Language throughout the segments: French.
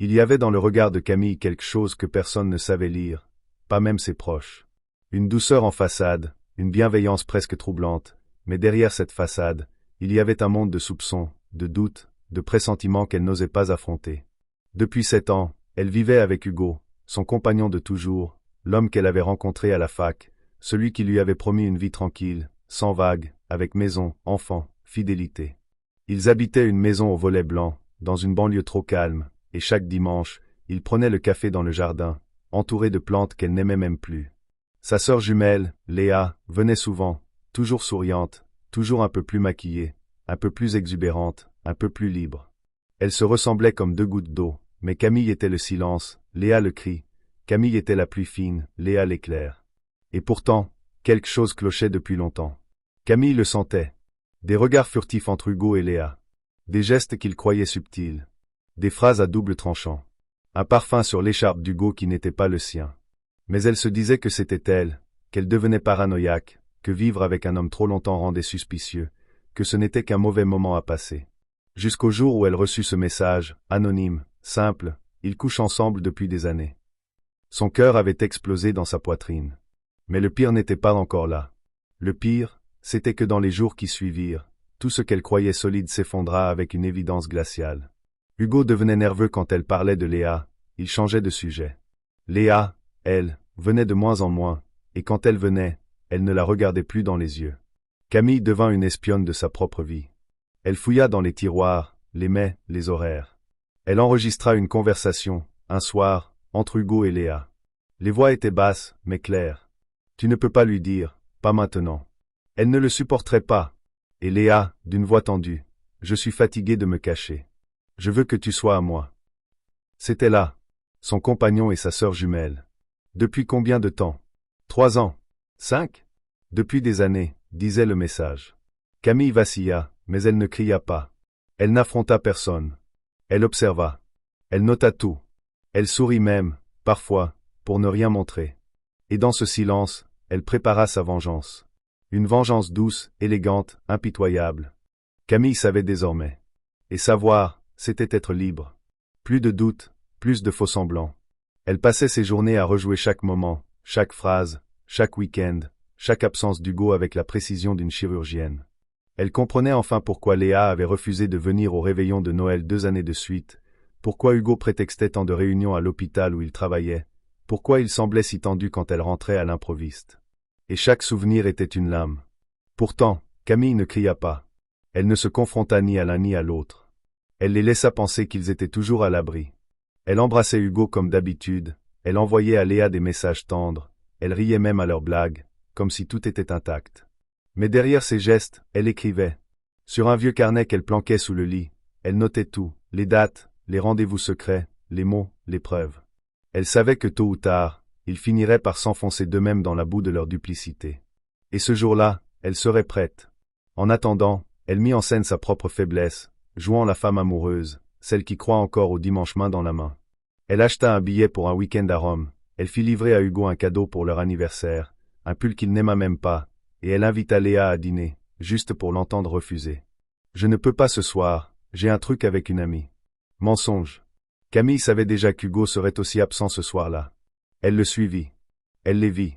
Il y avait dans le regard de Camille quelque chose que personne ne savait lire, pas même ses proches. Une douceur en façade, une bienveillance presque troublante, mais derrière cette façade, il y avait un monde de soupçons, de doutes, de pressentiments qu'elle n'osait pas affronter. Depuis 7 ans, elle vivait avec Hugo, son compagnon de toujours, l'homme qu'elle avait rencontré à la fac, celui qui lui avait promis une vie tranquille, sans vagues, avec maison, enfants, fidélité. Ils habitaient une maison au volet blanc, dans une banlieue trop calme, et chaque dimanche, ils prenaient le café dans le jardin, entourés de plantes qu'elle n'aimait même plus. Sa sœur jumelle, Léa, venait souvent, toujours souriante, toujours un peu plus maquillée, un peu plus exubérante, un peu plus libre. Elles se ressemblaient comme 2 gouttes d'eau, mais Camille était le silence, Léa le cri, Camille était la pluie fine, Léa l'éclair. Et pourtant, quelque chose clochait depuis longtemps. Camille le sentait. Des regards furtifs entre Hugo et Léa. Des gestes qu'il croyait subtils. Des phrases à double tranchant. Un parfum sur l'écharpe d'Hugo qui n'était pas le sien. Mais elle se disait que c'était elle, qu'elle devenait paranoïaque, que vivre avec un homme trop longtemps rendait suspicieux, que ce n'était qu'un mauvais moment à passer. Jusqu'au jour où elle reçut ce message, anonyme, simple, ils couchent ensemble depuis des années. Son cœur avait explosé dans sa poitrine. Mais le pire n'était pas encore là. Le pire, c'était que dans les jours qui suivirent, tout ce qu'elle croyait solide s'effondra avec une évidence glaciale. Hugo devenait nerveux quand elle parlait de Léa, il changeait de sujet. Léa, elle, venait de moins en moins, et quand elle venait, elle ne la regardait plus dans les yeux. Camille devint une espionne de sa propre vie. Elle fouilla dans les tiroirs, les mets, les horaires. Elle enregistra une conversation, un soir, entre Hugo et Léa. Les voix étaient basses, mais claires. Tu ne peux pas lui dire, pas maintenant. Elle ne le supporterait pas. Et Léa, d'une voix tendue, je suis fatiguée de me cacher. Je veux que tu sois à moi. C'était là, son compagnon et sa sœur jumelle. Depuis combien de temps? 3 ans? 5? Depuis des années, disait le message. Camille vacilla, mais elle ne cria pas. Elle n'affronta personne. Elle observa. Elle nota tout. Elle sourit même, parfois, pour ne rien montrer. Et dans ce silence, elle prépara sa vengeance. Une vengeance douce, élégante, impitoyable. Camille savait désormais. Et savoir, c'était être libre. Plus de doute, plus de faux-semblants. Elle passait ses journées à rejouer chaque moment, chaque phrase, chaque week-end, chaque absence d'Hugo avec la précision d'une chirurgienne. Elle comprenait enfin pourquoi Léa avait refusé de venir au réveillon de Noël 2 années de suite, pourquoi Hugo prétextait tant de réunions à l'hôpital où il travaillait, pourquoi il semblait si tendu quand elle rentrait à l'improviste. Et chaque souvenir était une lame. Pourtant, Camille ne cria pas. Elle ne se confronta ni à l'un ni à l'autre. Elle les laissa penser qu'ils étaient toujours à l'abri. Elle embrassait Hugo comme d'habitude, elle envoyait à Léa des messages tendres, elle riait même à leurs blagues, comme si tout était intact. Mais derrière ses gestes, elle écrivait. Sur un vieux carnet qu'elle planquait sous le lit, elle notait tout, les dates, les rendez-vous secrets, les mots, les preuves. Elle savait que tôt ou tard, ils finiraient par s'enfoncer d'eux-mêmes dans la boue de leur duplicité. Et ce jour-là, elle serait prête. En attendant, elle mit en scène sa propre faiblesse, jouant la femme amoureuse, celle qui croit encore au dimanche main dans la main. Elle acheta un billet pour un week-end à Rome, elle fit livrer à Hugo un cadeau pour leur anniversaire, un pull qu'il n'aima même pas, et elle invita Léa à dîner, juste pour l'entendre refuser. Je ne peux pas ce soir, j'ai un truc avec une amie. Mensonge. Camille savait déjà qu'Hugo serait aussi absent ce soir-là. Elle le suivit. Elle les vit.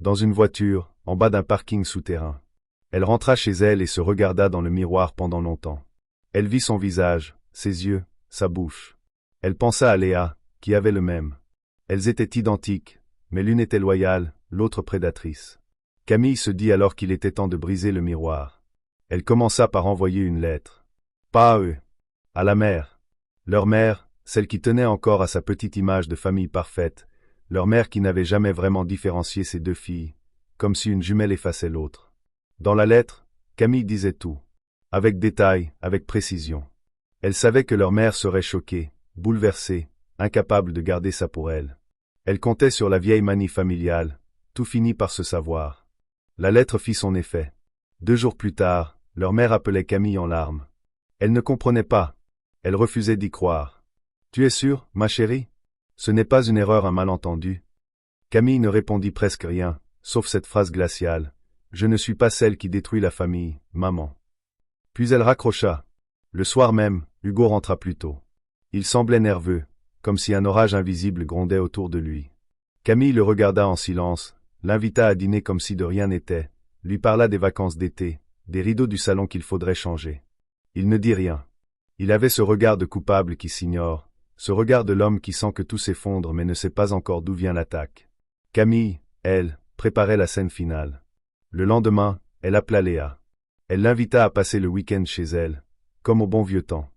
Dans une voiture, en bas d'un parking souterrain. Elle rentra chez elle et se regarda dans le miroir pendant longtemps. Elle vit son visage, ses yeux, sa bouche. Elle pensa à Léa, qui avait le même. Elles étaient identiques, mais l'une était loyale, l'autre prédatrice. Camille se dit alors qu'il était temps de briser le miroir. Elle commença par envoyer une lettre. Pas à eux. À la mère. Leur mère, celle qui tenait encore à sa petite image de famille parfaite, leur mère qui n'avait jamais vraiment différencié ses 2 filles, comme si une jumelle effaçait l'autre. Dans la lettre, Camille disait tout. Avec détail, avec précision. Elle savait que leur mère serait choquée, bouleversée, incapable de garder ça pour elle. Elle comptait sur la vieille manie familiale, tout finit par se savoir. La lettre fit son effet. 2 jours plus tard, leur mère appelait Camille en larmes. Elle ne comprenait pas. Elle refusait d'y croire. « Tu es sûre, ma chérie? Ce n'est pas une erreur, un malentendu. » Camille ne répondit presque rien, sauf cette phrase glaciale. « Je ne suis pas celle qui détruit la famille, maman. » Puis elle raccrocha. Le soir même, Hugo rentra plus tôt. Il semblait nerveux, comme si un orage invisible grondait autour de lui. Camille le regarda en silence, l'invita à dîner comme si de rien n'était, lui parla des vacances d'été, des rideaux du salon qu'il faudrait changer. Il ne dit rien. Il avait ce regard de coupable qui s'ignore, ce regard de l'homme qui sent que tout s'effondre mais ne sait pas encore d'où vient l'attaque. Camille, elle, préparait la scène finale. Le lendemain, elle appela Léa. Elle l'invita à passer le week-end chez elle, comme au bon vieux temps.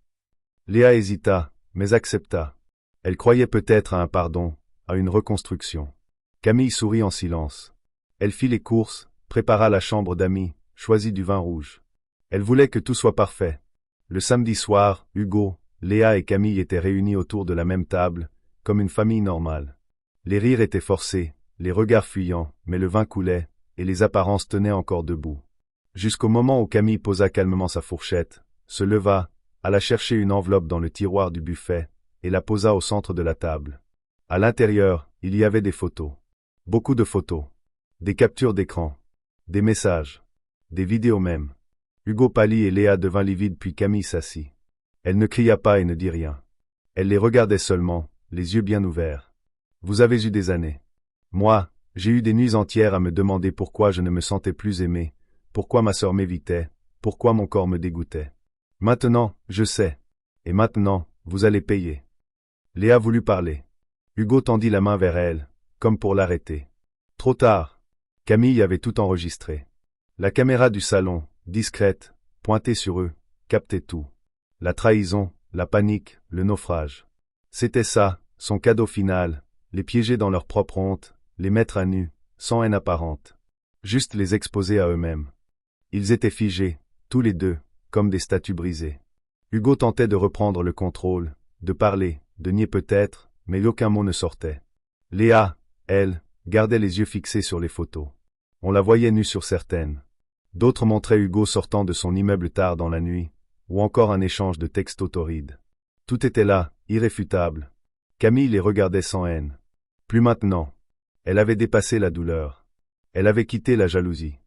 Léa hésita, mais accepta. Elle croyait peut-être à un pardon, à une reconstruction. Camille sourit en silence. Elle fit les courses, prépara la chambre d'amis, choisit du vin rouge. Elle voulait que tout soit parfait. Le samedi soir, Hugo, Léa et Camille étaient réunis autour de la même table, comme une famille normale. Les rires étaient forcés, les regards fuyants, mais le vin coulait, et les apparences tenaient encore debout. Jusqu'au moment où Camille posa calmement sa fourchette, se leva, alla chercher une enveloppe dans le tiroir du buffet, et la posa au centre de la table. À l'intérieur, il y avait des photos. Beaucoup de photos. Des captures d'écran. Des messages. Des vidéos même. Hugo pâlit et Léa devint livide puis Camille s'assit. Elle ne cria pas et ne dit rien. Elle les regardait seulement, les yeux bien ouverts. Vous avez eu des années. Moi, j'ai eu des nuits entières à me demander pourquoi je ne me sentais plus aimé, pourquoi ma sœur m'évitait, pourquoi mon corps me dégoûtait. Maintenant, je sais. Et maintenant, vous allez payer. Léa voulut parler. Hugo tendit la main vers elle, comme pour l'arrêter. Trop tard. Camille avait tout enregistré. La caméra du salon, discrète, pointée sur eux, captait tout. La trahison, la panique, le naufrage. C'était ça, son cadeau final, les piéger dans leur propre honte, les mettre à nu, sans haine apparente. Juste les exposer à eux-mêmes. Ils étaient figés, tous les deux, comme des statues brisées. Hugo tentait de reprendre le contrôle, de parler, de nier peut-être, mais aucun mot ne sortait. Léa, elle, gardait les yeux fixés sur les photos. On la voyait nue sur certaines. D'autres montraient Hugo sortant de son immeuble tard dans la nuit, ou encore un échange de textos torrides. Tout était là, irréfutable. Camille les regardait sans haine. Plus maintenant. Elle avait dépassé la douleur. Elle avait quitté la jalousie.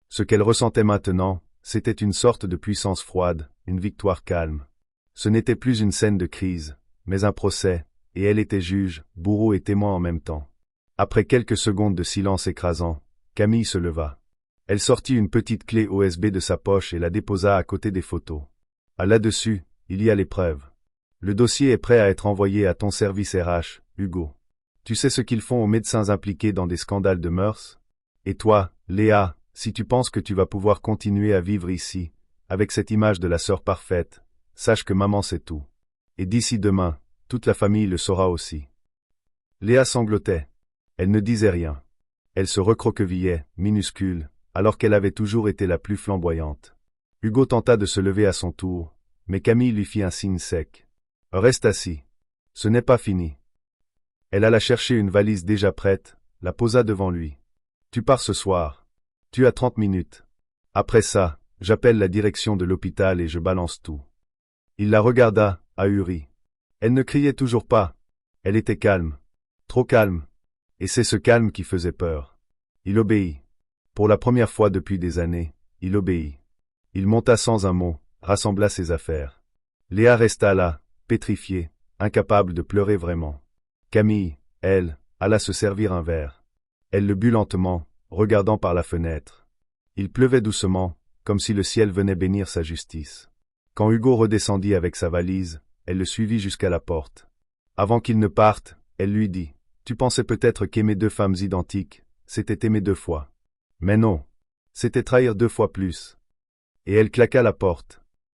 Ce qu'elle ressentait maintenant, c'était une sorte de puissance froide, une victoire calme. Ce n'était plus une scène de crise, mais un procès, et elle était juge, bourreau et témoin en même temps. Après quelques secondes de silence écrasant, Camille se leva. Elle sortit une petite clé USB de sa poche et la déposa à côté des photos. Ah, là-dessus, il y a les preuves. Le dossier est prêt à être envoyé à ton service RH, Hugo. Tu sais ce qu'ils font aux médecins impliqués dans des scandales de mœurs? Et toi, Léa, si tu penses que tu vas pouvoir continuer à vivre ici, avec cette image de la sœur parfaite, sache que maman sait tout. Et d'ici demain, toute la famille le saura aussi. Léa sanglotait. Elle ne disait rien. Elle se recroquevillait, minuscule, alors qu'elle avait toujours été la plus flamboyante. Hugo tenta de se lever à son tour, mais Camille lui fit un signe sec. Reste assis. Ce n'est pas fini. Elle alla chercher une valise déjà prête, la posa devant lui. Tu pars ce soir. Tu as 30 minutes. Après ça, j'appelle la direction de l'hôpital et je balance tout. Il la regarda, ahuri. Elle ne criait toujours pas. Elle était calme. Trop calme. Et c'est ce calme qui faisait peur. Il obéit. Pour la première fois depuis des années, il obéit. Il monta sans un mot, rassembla ses affaires. Léa resta là, pétrifiée, incapable de pleurer vraiment. Camille, elle, alla se servir un verre. Elle le but lentement, regardant par la fenêtre. Il pleuvait doucement, comme si le ciel venait bénir sa justice. Quand Hugo redescendit avec sa valise, elle le suivit jusqu'à la porte. Avant qu'il ne parte, elle lui dit « Tu pensais peut-être qu'aimer deux femmes identiques, c'était aimer deux fois. Mais non, c'était trahir deux fois plus. » Et elle claqua la porte.